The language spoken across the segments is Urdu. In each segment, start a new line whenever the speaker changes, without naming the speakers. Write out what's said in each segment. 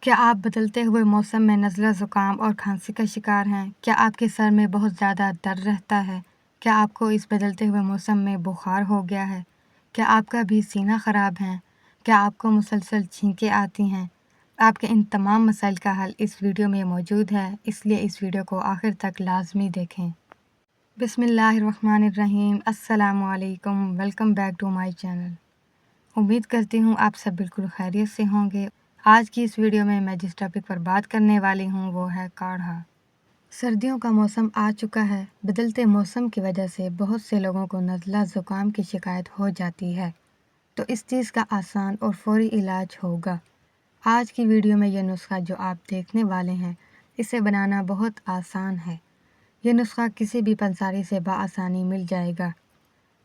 کیا آپ بدلتے ہوئے موسم میں نزلہ زکام اور کھانسی کا شکار ہیں؟ کیا آپ کے سر میں بہت زیادہ درد رہتا ہے؟ کیا آپ کو اس بدلتے ہوئے موسم میں بخار ہو گیا ہے؟ کیا آپ کا بھی سینہ خراب ہے؟ کیا آپ کو مسلسل چھینکیں آتی ہیں؟ آپ کے ان تمام مسائل کا حل اس ویڈیو میں موجود ہے، اس لیے اس ویڈیو کو آخر تک لازمی دیکھیں۔ بسم اللہ الرحمن الرحیم۔ السلام علیکم، welcome back to my channel. امید کرتی ہوں آپ سب بالکل خیریت سے ہوں گے۔ آج کی اس ویڈیو میں جس ٹاپک پر بات کرنے والی ہوں وہ ہے کاڑھا۔ سردیوں کا موسم آ چکا ہے۔ بدلتے موسم کی وجہ سے بہت سے لوگوں کو نزلہ زکام کی شکایت ہو جاتی ہے، تو اس چیز کا آسان اور فوری علاج ہوگا۔ آج کی ویڈیو میں یہ نسخہ جو آپ دیکھنے والے ہیں، اسے بنانا بہت آسان ہے۔ یہ نسخہ کسی بھی پنساری سے بآسانی مل جائے گا۔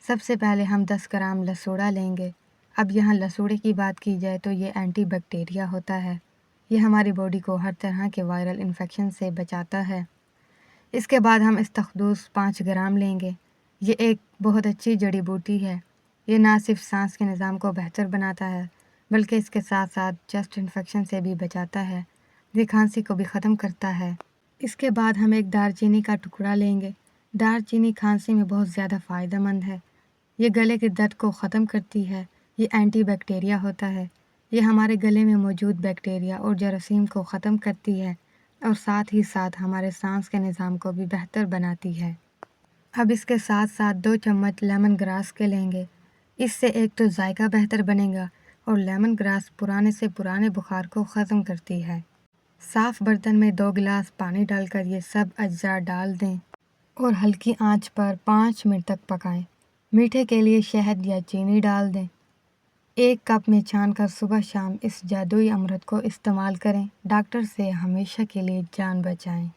سب سے پہلے ہم 10 گرام لسوڑا لیں گے۔ اب یہاں لسوڑے کی بات کی جائے تو یہ اینٹی بیکٹیریا ہوتا ہے۔ یہ ہماری باڈی کو ہر طرح کے وائرل انفیکشن سے بچاتا ہے۔ اس کے بعد ہم استخدوس 5 گرام لیں گے۔ یہ ایک بہت اچھی جڑی بوٹی ہے۔ یہ نہ صرف سانس کے نظام کو بہتر بناتا ہے، بلکہ اس کے ساتھ ساتھ چیسٹ انفیکشن سے بھی بچاتا ہے۔ یہ کھانسی کو بھی ختم کرتا ہے۔ اس کے بعد ہم ایک دار چینی کا ٹکڑا لیں گے۔ دار چینی کھانسی میں بہت زیادہ فائدہ مند ہے۔ یہ گلے کے درد کو ختم کرتی ہے۔ یہ اینٹی بیکٹیریا ہوتا ہے۔ یہ ہمارے گلے میں موجود بیکٹیریا اور جراثیم کو ختم کرتی ہے اور ساتھ ہی ساتھ ہمارے سانس کے نظام کو بھی بہتر بناتی ہے۔ اب اس کے ساتھ ساتھ 2 چمچ لیمن گراس کے لیں گے۔ اس سے ایک تو ذائقہ بہتر بنے گا اور لیمن گراس پرانے سے پرانے بخار کو ختم کرتی ہے۔ صاف برتن میں 2 گلاس پانی ڈال کر یہ سب اجزاء ڈال دیں اور ہلکی آنچ پر 5 منٹ تک پکائیں۔ میٹھے کے لیے شہد یا چینی ڈال دیں۔ 1 کپ میں چھان کر صبح شام اس جادوئی امرت کو استعمال کریں۔ ڈاکٹر سے ہمیشہ کے لیے جان بچائیں۔